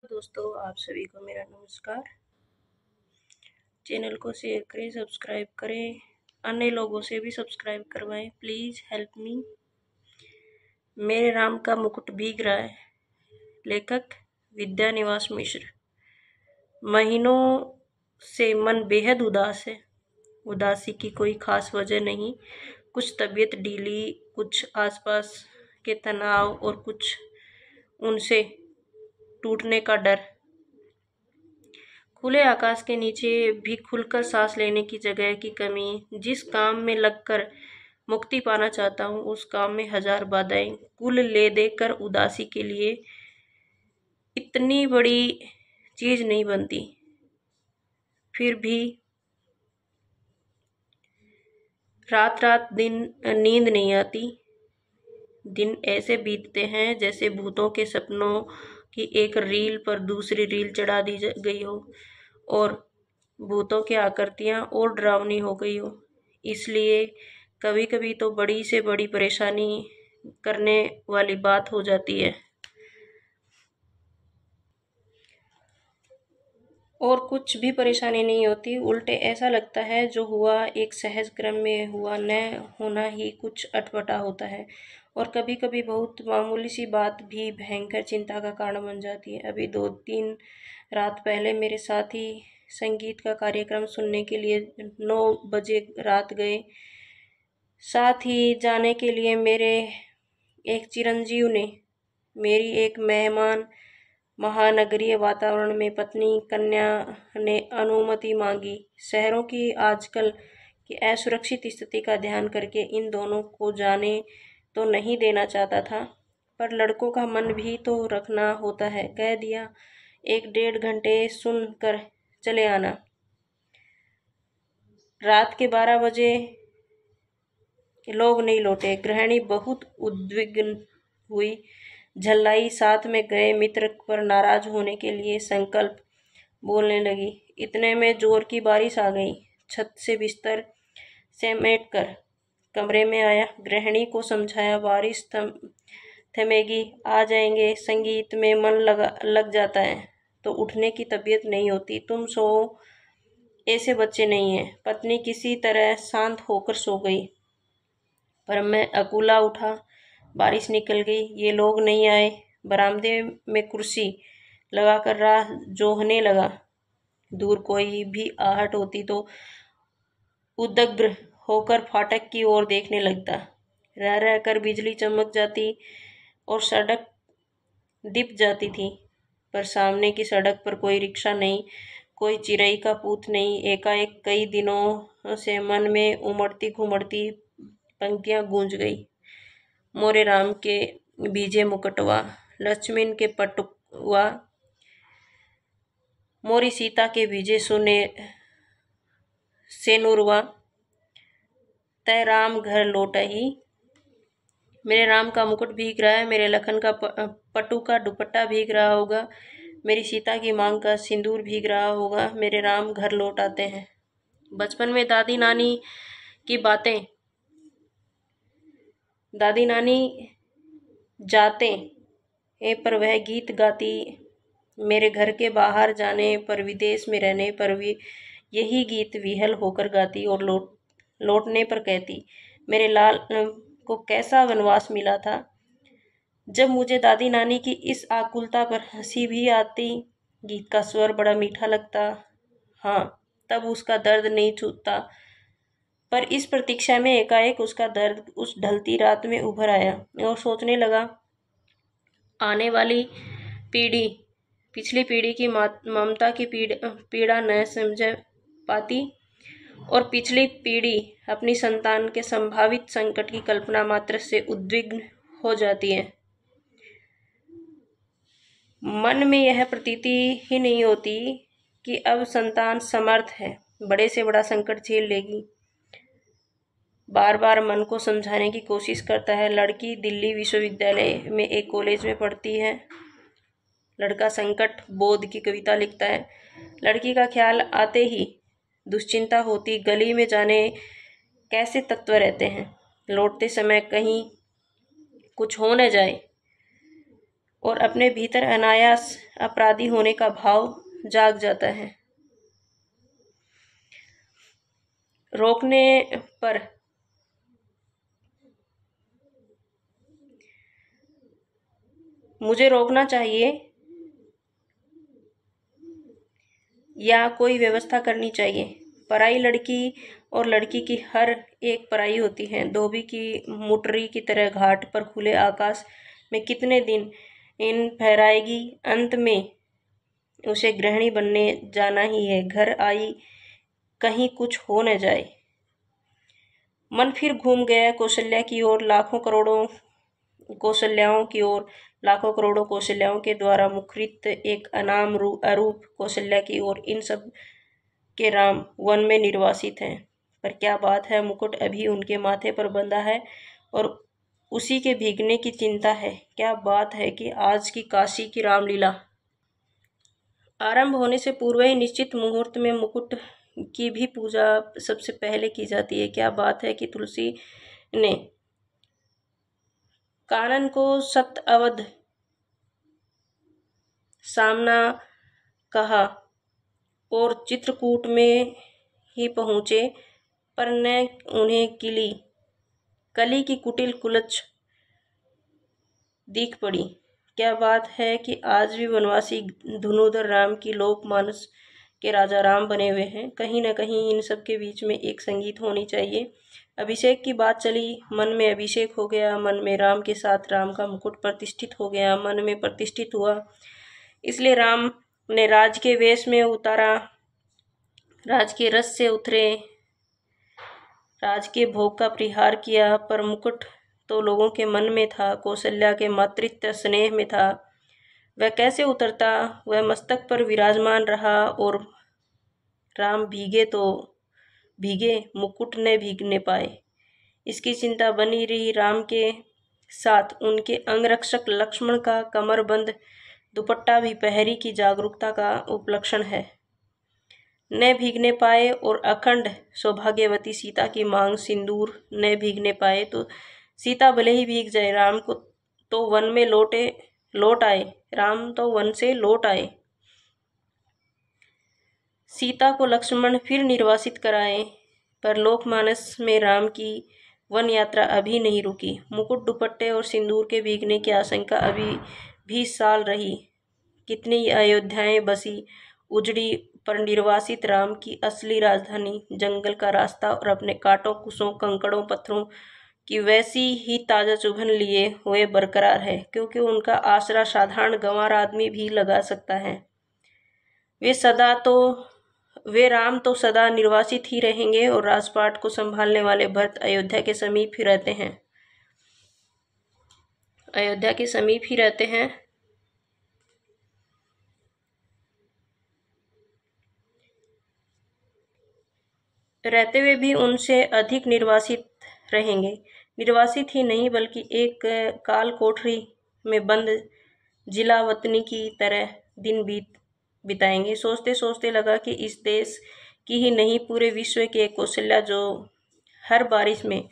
दोस्तों, आप सभी को मेरा नमस्कार। चैनल को शेयर करें, सब्सक्राइब करें, अन्य लोगों से भी सब्सक्राइब करवाएं। Please help me. मेरे राम का मुकुट भीग रहा है। लेखक विद्यानिवास मिश्र। महीनों से मन बेहद उदास है। उदासी की कोई खास वजह नहीं, कुछ तबीयत ढीली, कुछ आसपास के तनाव और कुछ उनसे टूटने का डर। खुले आकाश के नीचे भी खुलकर सांस लेने की जगह की कमी। जिस काम में लगकर मुक्ति पाना चाहता हूँ, उस काम में हजार बाधाएं कुल ले देकर उदासी के लिए इतनी बड़ी चीज नहीं बनती। फिर भी रात रात दिन नींद नहीं आती। दिन ऐसे बीतते हैं जैसे भूतों के सपनों की एक रील पर दूसरी रील चढ़ा दी गई हो और भूतों की आकृतियां और डरावनी हो गई हो। इसलिए कभी कभी तो बड़ी से बड़ी परेशानी करने वाली बात हो जाती है। और कुछ भी परेशानी नहीं होती, उल्टे ऐसा लगता है जो हुआ एक सहज क्रम में हुआ, न होना ही कुछ अटपटा होता है। और कभी कभी बहुत मामूली सी बात भी भयंकर चिंता का कारण बन जाती है। अभी 2-3 रात पहले मेरे साथी संगीत का कार्यक्रम सुनने के लिए 9 बजे रात गए। साथ ही जाने के लिए मेरे एक चिरंजीव ने, मेरी एक मेहमान महानगरीय वातावरण में पत्नी कन्या ने अनुमति मांगी। शहरों की आजकल की असुरक्षित स्थिति का ध्यान करके इन दोनों को जाने तो नहीं देना चाहता था, पर लड़कों का मन भी तो रखना होता है। कह दिया 1-1.5 घंटे सुन कर चले आना। रात के 12 बजे लोग नहीं लौटे। गृहिणी बहुत उद्विग्न हुई, झल्लाई। साथ में गए मित्र पर नाराज होने के लिए संकल्प बोलने लगी। इतने में जोर की बारिश आ गई। छत से बिस्तर समेट कर कमरे में आया। गृहिणी को समझाया, बारिश थमेगी, आ जाएंगे। संगीत में मन लग जाता है तो उठने की तबीयत नहीं होती। तुम सो, ऐसे बच्चे नहीं हैं। पत्नी किसी तरह शांत होकर सो गई, पर मैं अकेला उठा। बारिश निकल गई, ये लोग नहीं आए। बरामदे में कुर्सी लगाकर राह जोहने लगा। दूर कोई भी आहट होती तो उदग्र होकर फाटक की ओर देखने लगता। रह रहकर बिजली चमक जाती और सड़क दिप जाती थी, पर सामने की सड़क पर कोई रिक्शा नहीं, कोई चिरई का पूत नहीं। एकाएक कई दिनों से मन में उमड़ती घुमड़ती पंक्तियां गूंज गई। मोरे राम के बीजे मुकटवा, लक्ष्मण के पटुआ, मोरी सीता के बीजे सुने सेनुरवा, तय राम घर लौटही। मेरे राम का मुकुट भीग रहा है, मेरे लखन का पटु का दुपट्टा भीग रहा होगा, मेरी सीता की मांग का सिंदूर भीग रहा होगा। मेरे राम घर लौट आते हैं। बचपन में दादी नानी की बातें, दादी नानी जाते हैं पर वह गीत गाती। मेरे घर के बाहर जाने पर, विदेश में रहने पर भी यही गीत विहल होकर गाती और लौटने पर कहती, मेरे लाल को कैसा वनवास मिला था। जब मुझे दादी नानी की इस आकुलता पर हंसी भी आती, गीत का स्वर बड़ा मीठा लगता। हाँ, तब उसका दर्द नहीं छूटता, पर इस प्रतीक्षा में एकाएक उसका दर्द उस ढलती रात में उभर आया और सोचने लगा, आने वाली पीढ़ी पिछली पीढ़ी की ममता की पीड़ा न समझ पाती और पिछली पीढ़ी अपनी संतान के संभावित संकट की कल्पना मात्र से उद्विग्न हो जाती है। मन में यह प्रतीति ही नहीं होती कि अब संतान समर्थ है, बड़े से बड़ा संकट झेल लेगी। बार बार मन को समझाने की कोशिश करता है। लड़की दिल्ली विश्वविद्यालय में एक कॉलेज में पढ़ती है। लड़का संकट बोध की कविता लिखता है। लड़की का ख्याल आते ही दुश्चिंता होती। गली में जाने कैसे तत्व रहते हैं, लौटते समय कहीं कुछ हो न जाए। और अपने भीतर अनायास अपराधी होने का भाव जाग जाता है। रोकने पर मुझे रोकना चाहिए या कोई व्यवस्था करनी चाहिए। पराई लड़की और लड़की की हर एक पराई होती है। धोबी की मुटरी की तरह घाट पर खुले आकाश में कितने दिन इन फहराएगी। अंत में उसे गृहिणी बनने जाना ही है। घर आई कहीं कुछ हो न जाए। मन फिर घूम गया कौशल्या की ओर, लाखों करोड़ों कौशल्याओं की ओर, लाखों करोड़ों कौशल्याओं के द्वारा मुखरित एक अनाम अरूप कौशल्या की ओर। इन सब के राम वन में निर्वासित हैं। पर क्या बात है, मुकुट अभी उनके माथे पर बंधा है और उसी के भीगने की चिंता है। क्या बात है कि आज की काशी की रामलीला आरंभ होने से पूर्व ही निश्चित मुहूर्त में मुकुट की भी पूजा सबसे पहले की जाती है। क्या बात है कि तुलसी ने कानन को सत अवध सामना कहा और चित्रकूट में ही पहुंचे, पर न उन्हें कली की कुटिल कुलच दिख पड़ी। क्या बात है कि आज भी वनवासी धनुधर राम की लोकमानस के राजा राम बने हुए हैं। कहीं न कहीं इन सब के बीच में एक संगीत होनी चाहिए। अभिषेक की बात चली, मन में अभिषेक हो गया, मन में राम के साथ राम का मुकुट प्रतिष्ठित हो गया, मन में प्रतिष्ठित हुआ। इसलिए राम ने राज के वेश में उतारा, राज के रस से उतरे, राज के भोग का परिहार किया। पर मुकुट तो लोगों के मन में था, कौशल्या के मातृत्व स्नेह में था। वह कैसे उतरता? वह मस्तक पर विराजमान रहा और राम भीगे तो भीगे, मुकुट न भीगने पाए, इसकी चिंता बनी रही। राम के साथ उनके अंगरक्षक लक्ष्मण का कमरबंद दुपट्टा भी पहरी की जागरूकता का उपलक्षण है। न भीगने पाए और अखंड सौभाग्यवती सीता की मांग सिंदूर न भीगने पाए तो सीता भले ही भीग जाए, राम को तो वन में लौट आए, राम तो वन से लौट आए। सीता को लक्ष्मण फिर निर्वासित कराए, पर लोकमानस में राम की वन यात्रा अभी नहीं रुकी। मुकुट, दुपट्टे और सिंदूर के भीगने की आशंका अभी भी साल रही। कितनी अयोध्याएं बसी उजड़ी, पर निर्वासित राम की असली राजधानी जंगल का रास्ता और अपने कांटों, कुशों, कंकड़ों, पत्थरों की वैसी ही ताजा चुभन लिए हुए बरकरार है, क्योंकि उनका आसरा साधारण गंवार आदमी भी लगा सकता है। वे राम तो सदा निर्वासित ही रहेंगे और राजपाट को संभालने वाले भरत अयोध्या के समीप ही रहते हैं। रहते हुए भी उनसे अधिक निर्वासित रहेंगे। निर्वासित ही नहीं बल्कि एक काल कोठरी में बंद जिलावतनी की तरह दिन बिताएंगे। सोचते सोचते लगा कि इस देश की ही नहीं, पूरे विश्व की एक कौशल्या जो हर बारिश में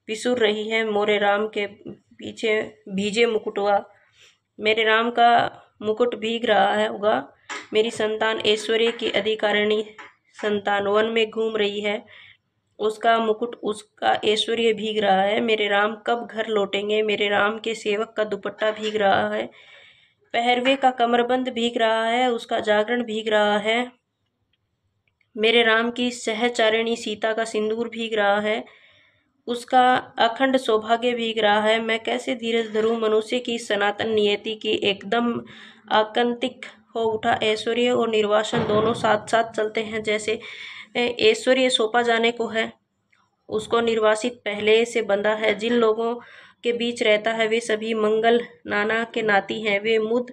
विसुर रही है। मोरे राम के पीछे भीजे मुकुटवा, मेरे राम का मुकुट भीग रहा है होगा। मेरी संतान ऐश्वर्य की अधिकारिणी संतान वन में घूम रही है, उसका मुकुट, उसका ऐश्वर्य भीग रहा है। मेरे राम कब घर लौटेंगे? मेरे राम के सेवक का दुपट्टा भीग रहा है, पहरवे का कमरबंद भीग रहा है, उसका जागरण भीग रहा है। मेरे राम की सहचारिणी सीता का सिंदूर भीग रहा है, उसका अखंड सौभाग्य भीग रहा है। मैं कैसे धीरज धरूं? मनुष्य की सनातन नियति की एकदम आकंतिक हो उठा। ऐश्वर्य और निर्वासन दोनों साथ साथ चलते हैं। जैसे ऐश्वर्य सौंपा जाने को है, उसको निर्वासित पहले से बंधा है। जिन लोगों के बीच रहता है वे सभी मंगल नाना के नाती हैं, वे मुद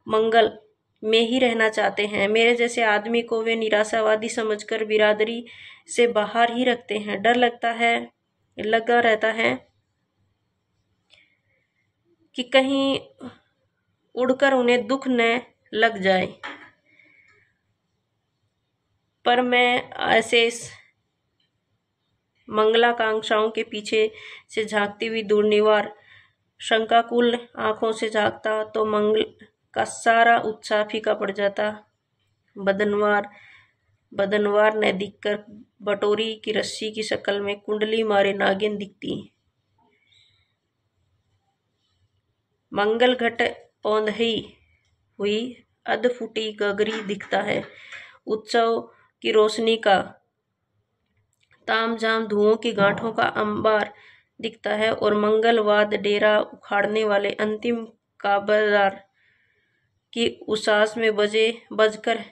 मंगल में ही रहना चाहते हैं। मेरे जैसे आदमी को वे निराशावादी समझकर बिरादरी से बाहर ही रखते हैं। डर लगा रहता है कि कहीं उड़कर उन्हें दुख न लग जाए। पर मैं ऐसे मंगलाकांक्षाओं के पीछे से झांकती हुई दुर्निवार शंकाकुल आंखों से झांकता तो मंगल का सारा उत्साह फीका पड़ जाता। बदनवार ने दिखकर बटोरी की रस्सी की शक्ल में कुंडली मारे नागिन दिखती। मंगल घट औंधी हुई अध फूटी गगरी दिखता है। उत्सव की रोशनी का तामझाम धुओं की गांठों का अंबार दिखता है और मंगलवाद डेरा उखाड़ने वाले अंतिम काबरदार की उसास में बजकर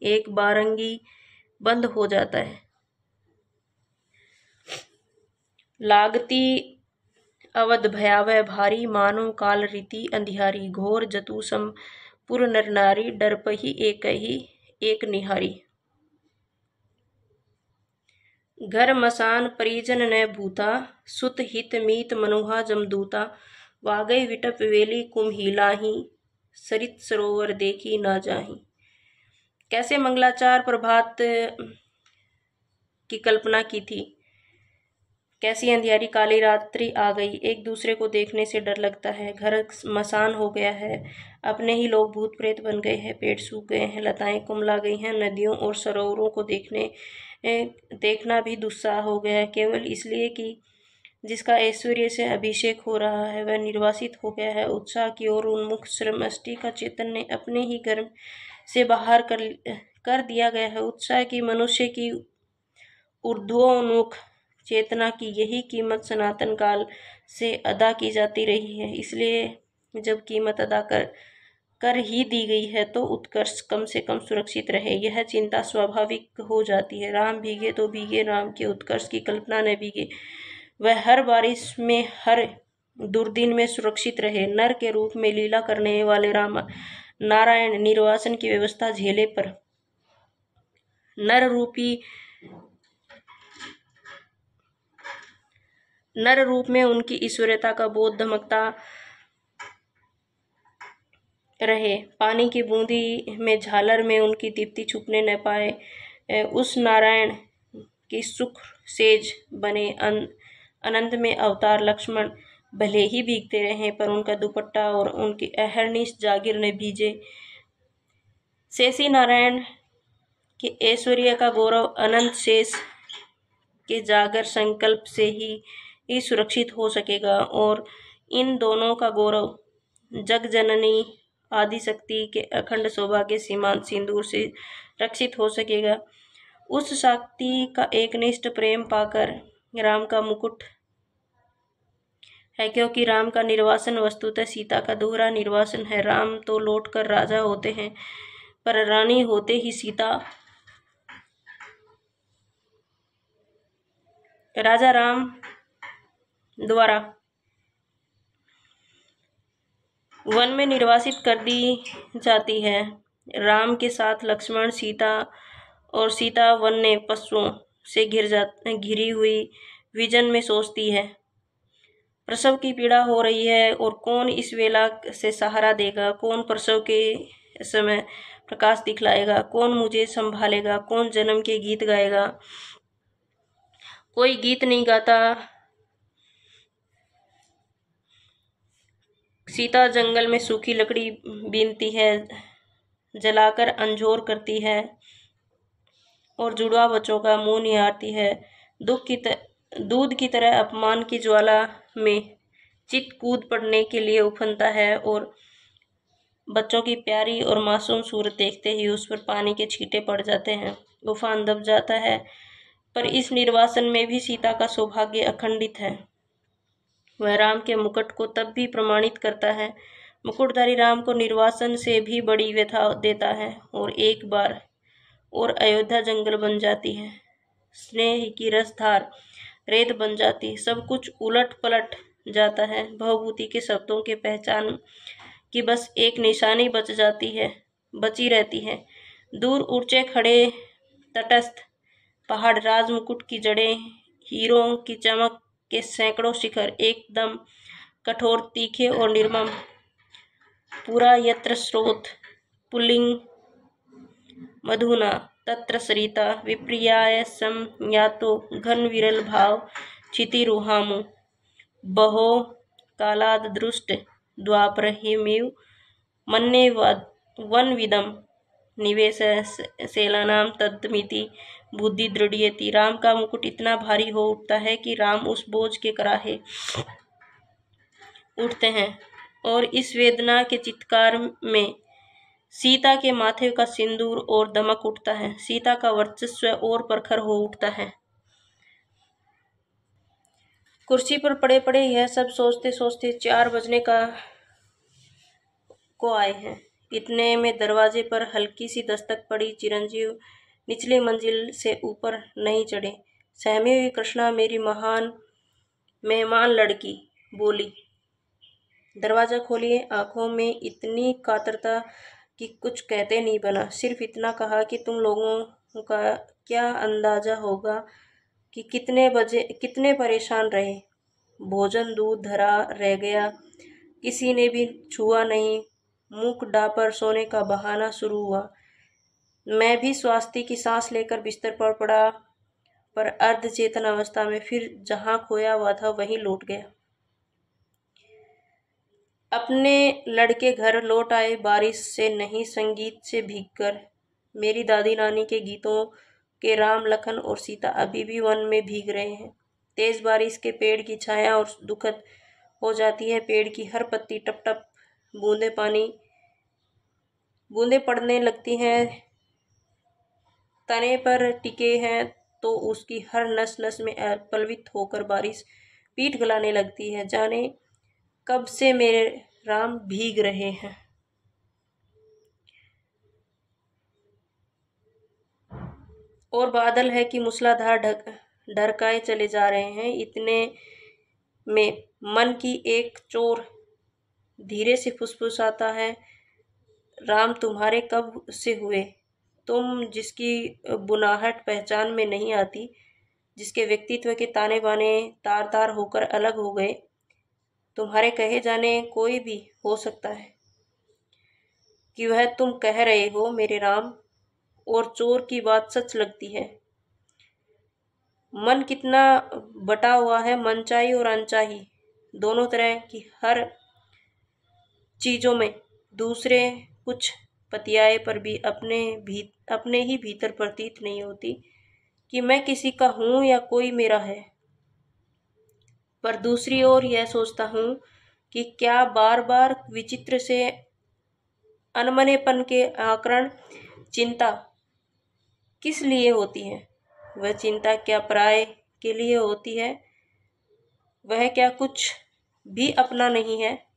एक बारंगी बंद हो जाता है। लागती अवध भयावह भारी मानो काल रीति अंधियारी घोर जतु सम पुर नर नारी डरपही एक निहारी। घर मसान परिजन न भूता सुत हित मीत मनुहा जमदूता वागई विटप वेली कुम्हिलाही सरित सरोवर देखी ना जाही। कैसे मंगलाचार प्रभात की कल्पना की थी, कैसी अंधियारी काली रात्रि आ गई। एक दूसरे को देखने से डर लगता है। घर मसान हो गया है, अपने ही लोग भूत प्रेत बन गए हैं, पेड़ सूख गए हैं, लताएं कुमला गई हैं, नदियों और सरोवरों को देखना भी दुस्साह हो गया है, केवल इसलिए कि जिसका ऐश्वर्य से अभिषेक हो रहा है वह निर्वासित हो गया है। उत्साह की ओर उन्मुख श्रमष्टि का चेतन अपने ही घर से बाहर कर दिया गया है। उत्साह की मनुष्य की ऊर्ध्वोन्मुख चेतना की यही कीमत सनातन काल से अदा की जाती रही है। इसलिए जब कीमत अदा कर ही दी गई है तो उत्कर्ष कम से कम सुरक्षित रहे, यह चिंता स्वाभाविक हो जाती है। राम भीगे तो भीगे, राम के उत्कर्ष की कल्पना न भीगे, वह हर बारिश में हर दुर्दिन में सुरक्षित रहे। नर के रूप में लीला करने वाले राम नारायण निर्वासन की व्यवस्था झेले पर नर रूप में उनकी ईश्वरता का बोध धमकता रहे। पानी की बूंदी में झालर में उनकी दीप्ति छुपने न पाए। उस नारायण की सुख सेज बने अनंत में अवतार लक्ष्मण भले ही भीगते रहे पर उनका दुपट्टा और उनकी अहर्निश जागीर ने भीजे। शेषी नारायण के ऐश्वर्य का गौरव अनंत शेष के जागर संकल्प से ही सुरक्षित हो सकेगा और इन दोनों का गौरव जग जननी आदिशक्ति के अखंड सौभाग्य सीमांत सिंदूर से रक्षित हो सकेगा। उस शक्ति का एकनिष्ठ प्रेम पाकर राम का मुकुट है, क्योंकि राम का निर्वासन वस्तुतः सीता का दोहरा निर्वासन है। राम तो लौटकर राजा होते हैं पर रानी होते ही सीता राजा राम द्वारा वन में निर्वासित कर दी जाती है। राम के साथ लक्ष्मण, सीता और सीता वन्य पशुओं से घिरी हुई विजन में सोचती है। प्रसव की पीड़ा हो रही है और कौन इस वेला से सहारा देगा, कौन प्रसव के समय प्रकाश दिखलाएगा, कौन मुझे संभालेगा, कौन जन्म के गीत गाएगा। कोई गीत नहीं गाता। सीता जंगल में सूखी लकड़ी बीनती है, जलाकर अंजोर करती है और जुड़वा बच्चों का मुंह निहारती है। दूध की तरह अपमान की ज्वाला में चित कूद पड़ने के लिए उफनता है और बच्चों की प्यारी और मासूम सूरत देखते ही उस पर पानी के छींटे पड़ जाते हैं। उफान दब जाता है, पर इस निर्वासन में भी सीता का सौभाग्य अखंडित है। वह राम के मुकुट को तब भी प्रमाणित करता है। मुकुटधारी राम को निर्वासन से भी बड़ी व्यथा देता है और एक बार और अयोध्या जंगल बन जाती है। स्नेह की रसधार रेत बन जाती, सब कुछ उलट पलट जाता है। भवभूति के शब्दों के पहचान की बस एक निशानी बची रहती है। दूर ऊंचे खड़े तटस्थ पहाड़, राजमुकुट की जड़ें, हीरों की चमक के सैकड़ों शिखर, एकदम कठोर, तीखे और निर्मम। पूरा यत्र स्रोत पुल्लिंग मधुना तत्र सरिता विप्रियाय सम यातो घन विरल भाव क्षितिरुहामु बहो कालाद दृष्ट द्वापरहिमेव मन्ये वनविदम निवेश सेलानाम तद्मिति बुद्धि दृढ़यति। राम का मुकुट इतना भारी हो उठता है कि राम उस बोझ के कराहे उठते हैं, और इस वेदना के चित्कार में सीता के माथे का सिंदूर और दमक उठता है। सीता का वर्चस्व और प्रखर हो उठता है। कुर्सी पर पड़े पड़े यह सब सोचते सोचते 4 बजने को आए हैं। इतने में दरवाजे पर हल्की सी दस्तक पड़ी। चिरंजीव निचली मंजिल से ऊपर नहीं चढ़े। सहमी हुई कृष्णा, मेरी महान मेहमान लड़की, बोली, दरवाजा खोलिए। आंखों में इतनी कातरता कि कुछ कहते नहीं बना। सिर्फ इतना कहा कि तुम लोगों का क्या अंदाजा होगा कि कितने परेशान रहे। भोजन दूध धरा रह गया, किसी ने भी छुआ नहीं। मुख डापर सोने का बहाना शुरू हुआ। मैं भी स्वास्थ्य की सांस लेकर बिस्तर पर पड़ा, पर अर्ध चेतन अवस्था में फिर जहां खोया हुआ था वहीं लौट गया। अपने लड़के घर लौट आए, बारिश से नहीं संगीत से भीगकर। मेरी दादी नानी के गीतों के राम लखन और सीता अभी भी वन में भीग रहे हैं। तेज बारिश के पेड़ की छाया और दुखद हो जाती है। पेड़ की हर पत्ती टप टप बूंदे पड़ने लगती हैं। तने पर टिके हैं तो उसकी हर नस नस में पल्वित होकर बारिश पीठ गलाने लगती है। जाने कब से मेरे राम भीग रहे हैं। और बादल है कि मूसलाधार ढरकाए चले जा रहे हैं। इतने में मन की एक चोर धीरे से फुसफुसाता है, राम तुम्हारे कब से हुए? तुम जिसकी बुनाहट पहचान में नहीं आती, जिसके व्यक्तित्व के ताने बाने तार तार होकर अलग हो गए, तुम्हारे कहे जाने कोई भी हो सकता है कि वह तुम कह रहे हो मेरे राम। और चोर की बात सच लगती है। मन कितना बटा हुआ है, मनचाही और अनचाही दोनों तरह की हर चीजों में। दूसरे कुछ पतियाए पर भी अपने ही भीतर प्रतीत नहीं होती कि मैं किसी का हूं या कोई मेरा है। पर दूसरी ओर यह सोचता हूं कि क्या बार बार विचित्र से अनमनेपन के आकरण चिंता किस लिए होती है? वह चिंता क्या पराये के लिए होती है? वह क्या कुछ भी अपना नहीं है?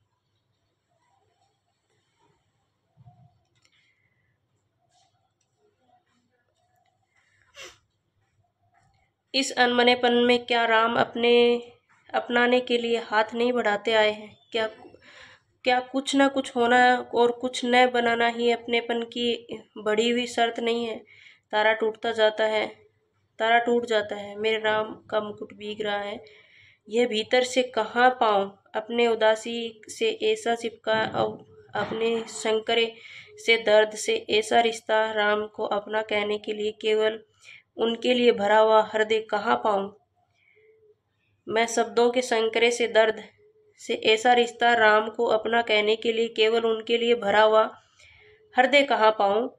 इस अनमनेपन में क्या राम अपनाने के लिए हाथ नहीं बढ़ाते आए हैं? क्या कुछ न कुछ होना और कुछ न बनाना ही अपनेपन की बढ़ी हुई शर्त नहीं है? तारा टूट जाता है। मेरे राम का मुकुट भीग रहा है। यह भीतर से कहाँ पाऊं? अपने उदासी से ऐसा चिपका और अपने संकरे से दर्द से ऐसा रिश्ता, राम को अपना कहने के लिए केवल उनके लिए भरा हुआ हृदय कहाँ पाऊं? मैं शब्दों के संकरे से दर्द से ऐसा रिश्ता, राम को अपना कहने के लिए केवल उनके लिए भरा हुआ हृदय कहाँ पाऊं?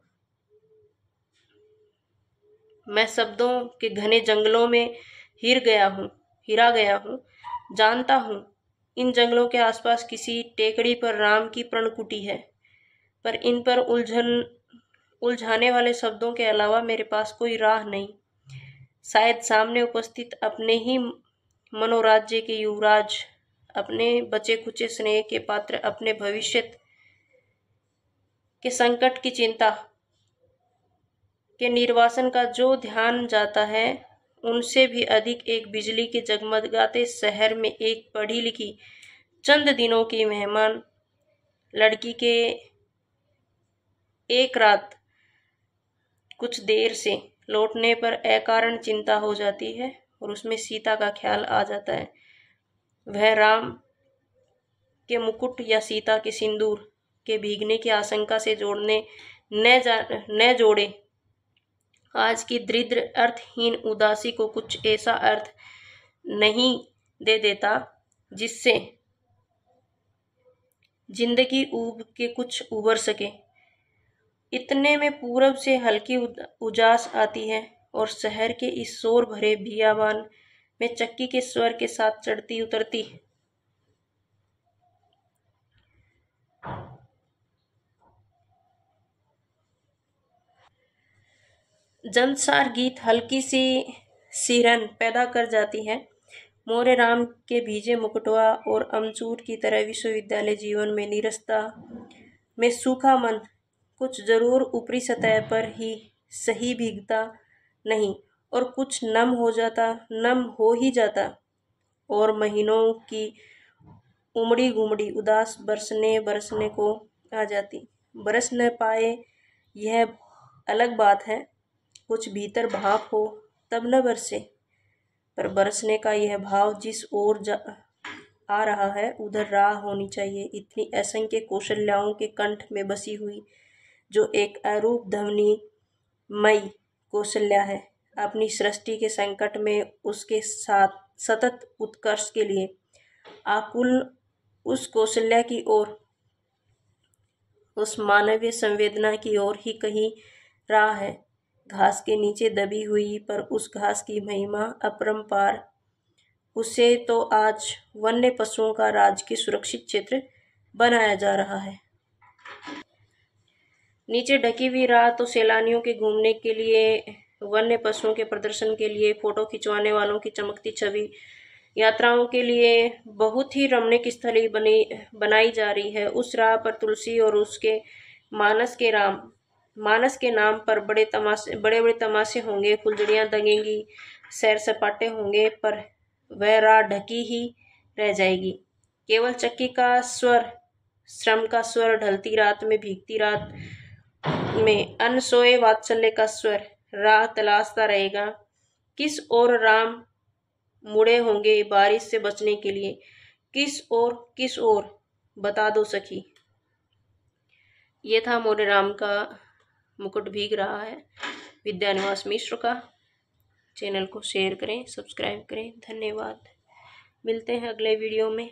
मैं शब्दों के घने जंगलों में हिरा गया हूँ। जानता हूँ इन जंगलों के आसपास किसी टेकड़ी पर राम की प्रणकुटी है, पर इन पर उलझाने वाले शब्दों के अलावा मेरे पास कोई राह नहीं। शायद सामने उपस्थित अपने ही मनोराज्य के युवराज, अपने बचे खुचे स्नेह के पात्र, अपने भविष्य के संकट की चिंता के निर्वासन का जो ध्यान जाता है, उनसे भी अधिक एक बिजली के जगमगाते शहर में एक पढ़ी लिखी चंद दिनों की मेहमान लड़की के एक रात कुछ देर से लौटने पर अकारण चिंता हो जाती है और उसमें सीता का ख्याल आ जाता है। वह राम के मुकुट या सीता के सिंदूर के भीगने की आशंका से न जोड़े आज की दरिद्र अर्थहीन उदासी को कुछ ऐसा अर्थ नहीं दे देता जिससे जिंदगी ऊब के कुछ उबर सके। इतने में पूरब से हल्की उजास आती है और शहर के इस शोर भरे बियाबान में चक्की के स्वर के साथ चढ़ती उतरती जंतसार गीत हल्की सी सिरन पैदा कर जाती है। मोरे राम के भीजे मुकुटवा और अमचूर की तरह विश्वविद्यालय जीवन में निरस्ता में सूखा मन कुछ जरूर ऊपरी सतह पर ही सही भीगता नहीं और कुछ नम हो ही जाता और महीनों की उमड़ी घुमड़ी उदास बरसने को आ जाती। बरस न पाए यह अलग बात है, कुछ भीतर भाव हो तब न बरसे, पर बरसने का यह भाव जिस ओर आ रहा है उधर राह होनी चाहिए। इतनी असंख्य कौशल्याओं के कंठ में बसी हुई जो एक अरूप ध्वनि मई कौशल्या है, अपनी सृष्टि के संकट में उसके साथ सतत उत्कर्ष के लिए आकुल उस कौशल्या की ओर, उस मानवीय संवेदना की ओर ही कहीं राह है। घास के नीचे दबी हुई पर उस घास की महिमा अपरंपार। उसे तो आज वन्य पशुओं का राज के सुरक्षित क्षेत्र बनाया जा रहा है। नीचे ढकी हुई राह तो सैलानियों के घूमने के लिए, वन्य पशुओं के प्रदर्शन के लिए, फोटो खिंचवाने वालों की चमकती छवि, यात्राओं के लिए बहुत ही रमणीक स्थली बनाई जा रही है। उस राह पर तुलसी और उसके मानस के नाम पर बड़े बड़े तमाशे होंगे, फुलझड़ियां दंगेंगी, सैर सपाटे होंगे, पर वह राह ढकी ही रह जाएगी। केवल चक्की का स्वर, श्रम का स्वर, ढलती रात में भीगती रात में अनसोए वात्सल्य का स्वर राह तलाशता रहेगा। किस ओर राम मुड़े होंगे बारिश से बचने के लिए, किस ओर बता दो सखी। ये था मोरे राम का मुकुट भीग रहा है विद्यानिवास मिश्र का। चैनल को शेयर करें, सब्सक्राइब करें। धन्यवाद। मिलते हैं अगले वीडियो में।